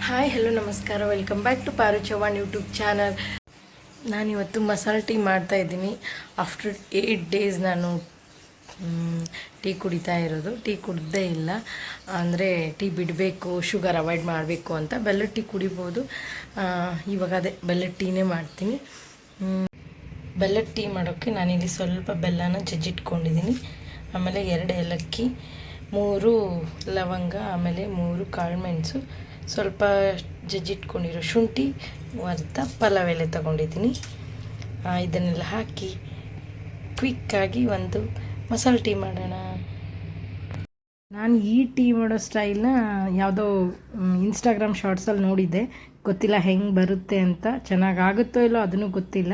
Hi hello ನಮಸ್ಕಾರ, welcome back to ಪಾರು Chavan YouTube channel. ನಾನಿವತ್ತು ಮಸಾಲೆ ಟೀ ಮಾಡ್ತಾಯಿದ್ದೀನಿ. ಆಫ್ಟರ್ 8 ಡೇಸ್ ನಾನು ಟೀ ಕುಡಿತಾ ಇರೋದು. ಟೀ ಕುಡ್ದೇ ಇಲ್ಲ ಅಂದರೆ ಟೀ ಬಿಡಬೇಕು, ಶುಗರ್ ಅವಾಯ್ಡ್ ಮಾಡಬೇಕು ಅಂತ. ಬೆಲ್ಲದ ಟೀ ಕುಡಿಬೋದು. ಇವಾಗ ಅದೇ ಬೆಲ್ಲದ ಟೀನೇ ಮಾಡ್ತೀನಿ. ಬೆಲ್ಲದ ಟೀ ಮಾಡೋಕ್ಕೆ ನಾನಿಲ್ಲಿ ಸ್ವಲ್ಪ ಬೆಲ್ಲನ ಜಜ್ಜಿಟ್ಕೊಂಡಿದ್ದೀನಿ. ಆಮೇಲೆ 2 ಏಲಕ್ಕಿ, 3 ಲವಂಗ, ಆಮೇಲೆ 3 ಕಾಳುಮೆಣಸು, ಸ್ವಲ್ಪ ಜಜ್ಜಿಟ್ಕೊಂಡಿರೋ ಶುಂಠಿ, ಅರ್ಧ ಪಲಾವ್ ಎಲೆ ತೊಗೊಂಡಿದ್ದೀನಿ. ಇದನ್ನೆಲ್ಲ ಹಾಕಿ ಕ್ವಿಕ್ಕಾಗಿ ಒಂದು ಮಸಾಲೆ ಟೀ ಮಾಡೋಣ. ನಾನು ಈ ಟೀ ಮಾಡೋ ಸ್ಟೈಲ್ನ ಯಾವುದೋ ಇನ್ಸ್ಟಾಗ್ರಾಮ್ ಶಾರ್ಟ್ಸಲ್ಲಿ ನೋಡಿದ್ದೆ. ಗೊತ್ತಿಲ್ಲ ಹೆಂಗೆ ಬರುತ್ತೆ ಅಂತ. ಚೆನ್ನಾಗಿ ಆಗುತ್ತೋ ಇಲ್ಲೋ ಅದನ್ನು ಗೊತ್ತಿಲ್ಲ.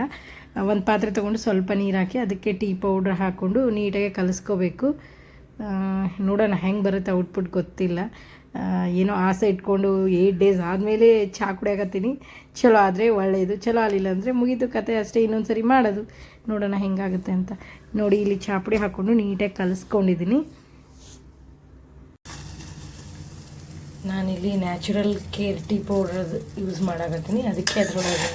ಒಂದು ಪಾತ್ರೆ ತೊಗೊಂಡು ಸ್ವಲ್ಪ ನೀರು ಹಾಕಿ ಅದಕ್ಕೆ ಟೀ ಪೌಡ್ರ್ ಹಾಕ್ಕೊಂಡು ನೀಟಾಗಿ ಕಲಿಸ್ಕೋಬೇಕು. ನೋಡೋಣ ಹೆಂಗೆ ಬರುತ್ತೆ ಔಟ್ಪುಟ್ ಗೊತ್ತಿಲ್ಲ. ಏನೋ ಆಸೆ ಇಟ್ಕೊಂಡು 8 ಡೇಸ್ ಆದಮೇಲೆ ಚಹಾ ಕುಡಿಯಾಕತ್ತೀನಿ. ಚಲೋ ಆದರೆ ಒಳ್ಳೆಯದು, ಚಲೋ ಆಗಲಿಲ್ಲ ಅಂದರೆ ಮುಗೀತು ಕತೆ ಅಷ್ಟೇ. ಇನ್ನೊಂದು ಸರಿ ಮಾಡೋದು, ನೋಡೋಣ ಹೆಂಗಾಗುತ್ತೆ ಅಂತ. ನೋಡಿ, ಇಲ್ಲಿ ಚಹಾ ಪುಡಿ ಹಾಕ್ಕೊಂಡು ನೀಟಾಗಿ ಕಲಿಸ್ಕೊಂಡಿದ್ದೀನಿ. ನಾನಿಲ್ಲಿ ನ್ಯಾಚುರಲ್ ಕೇರ್ ಟೀ ಪೌಡ್ರದು ಯೂಸ್ ಮಾಡಾಕತ್ತೀನಿ. ಅದಕ್ಕೆ ಅದರೊಳಗೆ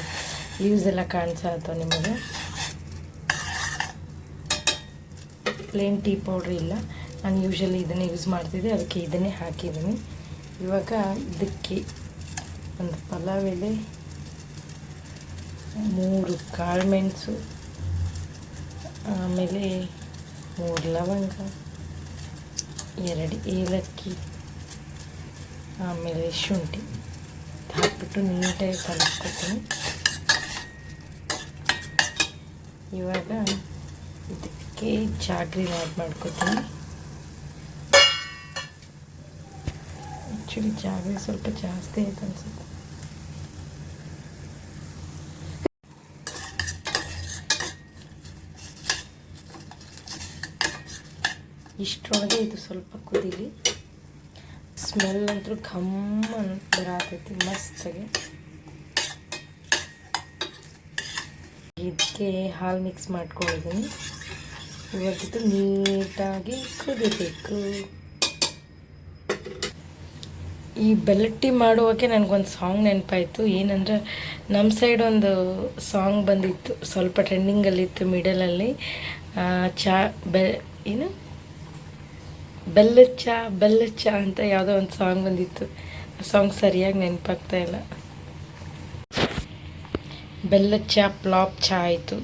ಲೀವ್ಸ್ ಎಲ್ಲ ಕಾಣಿಸತ್ತೋ ನಿಮಗೆ. ಪ್ಲೇನ್ ಟೀ ಪೌಡ್ರ್ ಇಲ್ಲ, ನಾನು ಯೂಶ್ವಲಿ ಇದನ್ನೇ ಯೂಸ್ ಮಾಡ್ತಿದ್ದೆ, ಅದಕ್ಕೆ ಇದನ್ನೇ ಹಾಕಿದ್ದೀನಿ. ಇವಾಗ ಇದಕ್ಕೆ ಒಂದು ಪಲಾವ್ ಎಲೆ, 3 ಕಾಳುಮೆಣಸು, ಆಮೇಲೆ 3 ಲವಂಗ, 2 ಏಲಕ್ಕಿ, ಆಮೇಲೆ ಶುಂಠಿ ಹಾಕ್ಬಿಟ್ಟು ನೀಟಾಗಿ ಕಲಿಸ್ಕೊತೀನಿ. ಇವಾಗ ಇದಕ್ಕೆ ಜಾಗ್ರಿನ ಆ್ಯಡ್ ಮಾಡ್ಕೊತೀನಿ. ಆ್ಯಕ್ಚುಲಿ ಜಾಗ್ರಿ ಸ್ವಲ್ಪ ಜಾಸ್ತಿ ಆಯ್ತು ಅನ್ಸುತ್ತೆ. ಇಷ್ಟರೊಳಗೆ ಇದು ಸ್ವಲ್ಪ ಕುದೀಲಿ. ಸ್ಮೆಲ್ ಅಂತೂ ಘಮ್ ಬರತೈತಿ ಮಸ್ತಾಗಿ. ಇದಕ್ಕೆ ಹಾಲು ಮಿಕ್ಸ್ ಮಾಡ್ಕೊಂಡಿದ್ದೀನಿ. ಇವಾಗಿದ್ದು ನೀಟಾಗಿ ಕುದಿಬೇಕು. ಈ ಬೆಲ್ಲದ ಟೀ ಮಾಡುವಾಗೆ ನನಗೊಂದು ಸಾಂಗ್ ನೆನಪಾಯಿತು. ಏನಂದ್ರೆ ನಮ್ಮ ಸೈಡ್ ಒಂದು ಸಾಂಗ್ ಬಂದಿತ್ತು, ಸ್ವಲ್ಪ ಟ್ರೆಂಡಿಂಗಲ್ಲಿತ್ತು ಮಿಡಲಲ್ಲಿ. ಏನು ಬೆಲ್ಲದ ಚಾ ಅಂತ ಯಾವುದೋ ಒಂದು ಸಾಂಗ್ ಬಂದಿತ್ತು. ಆ ಸಾಂಗ್ ಸರಿಯಾಗಿ ನೆನಪಾಗ್ತಾ ಇಲ್ಲ. ಬೆಲ್ಲದ ಚಾ ಫ್ಲಾಪ್ ಚಾ ಆಯಿತು,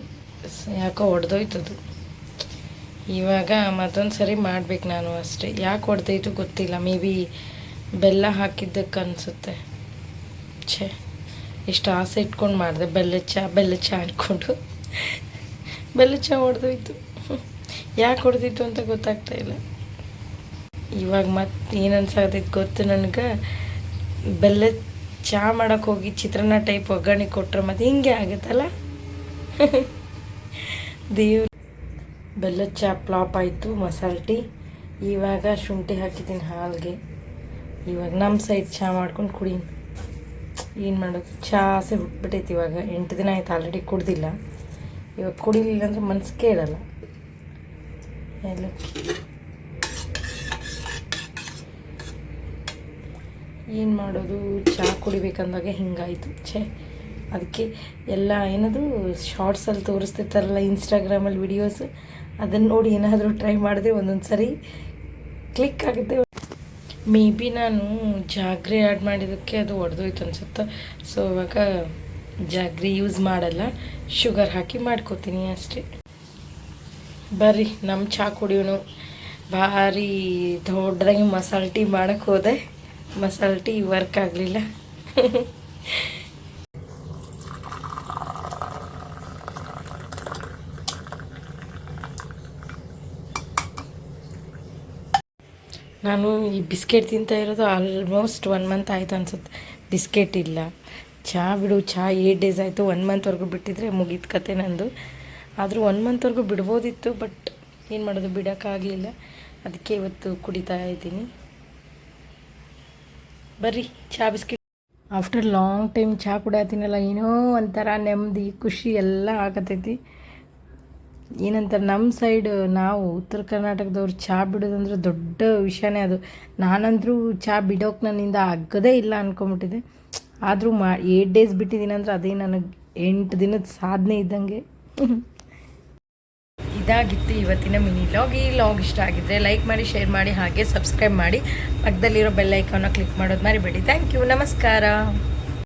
ಯಾಕೋ ಹೊಡೆದೋಯ್ತದು. ಇವಾಗ ಮತ್ತೊಂದು ಸರಿ ಮಾಡ್ಬೇಕು ನಾನು ಅಷ್ಟೇ. ಯಾಕೆ ಹೊಡೆದೋಯ್ತು ಗೊತ್ತಿಲ್ಲ. ಮೇ ಬಿ ಬೆಲ್ಲ ಹಾಕಿದ್ದಕ್ಕೆ ಅನಿಸುತ್ತೆ. ಎಷ್ಟು ಆಸೆ ಇಟ್ಕೊಂಡು ಮಾಡಿದೆ ಬೆಲ್ಲದ ಚಾ ಅಂದ್ಕೊಂಡು ಬೆಲ್ಲದ ಚಾ ಹೊಡೆದೋಯ್ತು. ಯಾಕೆ ಹೊಡೆದಿತ್ತು ಅಂತ ಗೊತ್ತಾಗ್ತಾ ಇಲ್ಲ. ಇವಾಗ ಮತ್ತೆ ಏನು ಅನ್ಸಾಕತ್ತೈತೆ ಗೊತ್ತು ನನಗೆ, ಬೆಲ್ಲದ ಚಹಾ ಮಾಡೋಕ್ಕೆ ಹೋಗಿ ಚಿತ್ರಾನ್ನ ಟೈಪ್ ಒಗ್ಗರಣೆ ಕೊಟ್ಟರೆ ಮತ್ತೆ ಹಿಂಗೆ ಆಗುತ್ತಲ್ಲ. ದೇವ್ರು, ಬೆಲ್ಲದ ಚಹಾ ಫ್ಲಾಪ್ ಆಯಿತು, ಮಸಾಲೆ ಟೀ. ಇವಾಗ ಶುಂಠಿ ಹಾಕಿದ್ದೀನಿ ಹಾಲಿಗೆ. ಇವಾಗ ನಮ್ಮ ಸೈಡ್ ಚಹಾ ಮಾಡ್ಕೊಂಡು ಕುಡೀನಿ. ಏನು ಮಾಡೋದು, ಚಹಾ ಆಸೆ ಹುಟ್ಬಿಟ್ಟೈತಿ. ಇವಾಗ 8 ದಿನ ಆಯ್ತು ಆಲ್ರೆಡಿ ಕುಡ್ದಿಲ್ಲ. ಇವಾಗ ಕುಡಿಲಿಲ್ಲ ಅಂದರೆ ಮನ್ಸು ಕೇಳಲ್ಲ. ಏಲಕ್ಕಿ ಏನು ಮಾಡೋದು, ಚಹಾ ಕುಡಿಬೇಕಂದಾಗ ಹಿಂಗಾಯಿತು. ಅದಕ್ಕೆ ಎಲ್ಲ ಏನದು ಶಾರ್ಟ್ಸಲ್ಲಿ ತೋರಿಸ್ತಿರ್ತಾರಲ್ಲ ಇನ್ಸ್ಟಾಗ್ರಾಮಲ್ಲಿ ವಿಡಿಯೋಸ್, ಅದನ್ನು ನೋಡಿ ಏನಾದರೂ ಟ್ರೈ ಮಾಡಿದೆ ಒಂದೊಂದು ಸರಿ ಕ್ಲಿಕ್ ಆಗುತ್ತೆ. ಮೇ ಬಿ ನಾನು ಜಾಗ್ರಿ ಆ್ಯಡ್ ಮಾಡಿದ್ದಕ್ಕೆ ಅದು ಹೊಡೆದೋಯ್ತು ಅನ್ಸುತ್ತೆ. ಸೊ ಇವಾಗ ಜಾಗ್ರಿ ಯೂಸ್ ಮಾಡಲ್ಲ, ಶುಗರ್ ಹಾಕಿ ಮಾಡ್ಕೋತೀನಿ ಅಷ್ಟೇ. ಬರ್ರಿ ನಮ್ಮ ಚಹಾ ಕುಡಿಯೋನು. ಭಾರಿ ದೊಡ್ಡದಾಗಿ ಮಸಾಲೆ ಟೀ ಮಾಡೋಕ್ಕೆ ಹೋದೆ, ಮಸಾಲೆ ಟೀ ವರ್ಕ್ ಆಗಲಿಲ್ಲ. ನಾನು ಈ ಬಿಸ್ಕೆಟ್ ತಿಂತಾ ಇರೋದು ಆಲ್ಮೋಸ್ಟ್ 1 ಮಂತ್ ಆಯಿತು ಅನ್ಸುತ್ತೆ. ಬಿಸ್ಕೆಟ್ ಇಲ್ಲ, ಚಹಾ ಬಿಡು. ಚಹಾ 8 ಡೇಸ್ ಆಯಿತು. 1 ಮಂತ್ವರೆಗೂ ಬಿಟ್ಟಿದ್ರೆ ಮುಗೀತು ಕತೆ ನಂದು. ಆದರೂ 1 ಮಂತ್ವರೆಗೂ ಬಿಡ್ಬೋದಿತ್ತು, ಬಟ್ ಏನು ಮಾಡೋದು, ಬಿಡೋಕ್ಕಾಗಲಿಲ್ಲ. ಅದಕ್ಕೆ ಇವತ್ತು ಕುಡಿತಾ ಇದ್ದೀನಿ. ಬರ್ರಿ ಚಹಾ ಬಿಸ್ಕೆಟ್. ಆಫ್ಟರ್ ಲಾಂಗ್ ಟೈಮ್ ಚಹಾ ಕುಡಿಯತ್ತೀನಲ್ಲ, ಏನೋ ಒಂಥರ ನೆಮ್ಮದಿ ಖುಷಿ ಎಲ್ಲ ಆಗತೈತಿ. ಏನಂತಾರೆ ನಮ್ಮ ಸೈಡ್ ನಾವು ಉತ್ತರ ಕರ್ನಾಟಕದವ್ರು ಚಹಾ ಬಿಡೋದಂದ್ರೆ ದೊಡ್ಡ ವಿಷಯನೇ ಅದು. ನಾನಂತರೂ ಚಹಾ ಬಿಡೋಕೆ ನನ್ನಿಂದ ಆಗೋದೇ ಇಲ್ಲ ಅಂದ್ಕೊಂಬಿಟ್ಟಿದ್ದೆ. ಆದರೂ 8 ಡೇಸ್ ಬಿಟ್ಟಿದ್ದೀನಿ ಅಂದ್ರೆ ಅದೇ ನನಗೆ 8 ದಿನದ ಸಾಧನೆ ಇದ್ದಂಗೆ. ಇದಾಗಿತ್ತು ಇವತ್ತಿನ ಮಿನಿ ಲಾಗ್. ಈ ಲಾಗ್ ಇಷ್ಟ ಆಗಿದ್ದರೆ ಲೈಕ್ ಮಾಡಿ, ಶೇರ್ ಮಾಡಿ, ಹಾಗೆ ಸಬ್ಸ್ಕ್ರೈಬ್ ಮಾಡಿ. ಪಕ್ಕದಲ್ಲಿರೋ ಬೆಲ್ ಐಕಾನ್ನ ಕ್ಲಿಕ್ ಮಾಡೋದು ಮರಿಬೇಡಿ. ಥ್ಯಾಂಕ್ ಯು, ನಮಸ್ಕಾರ.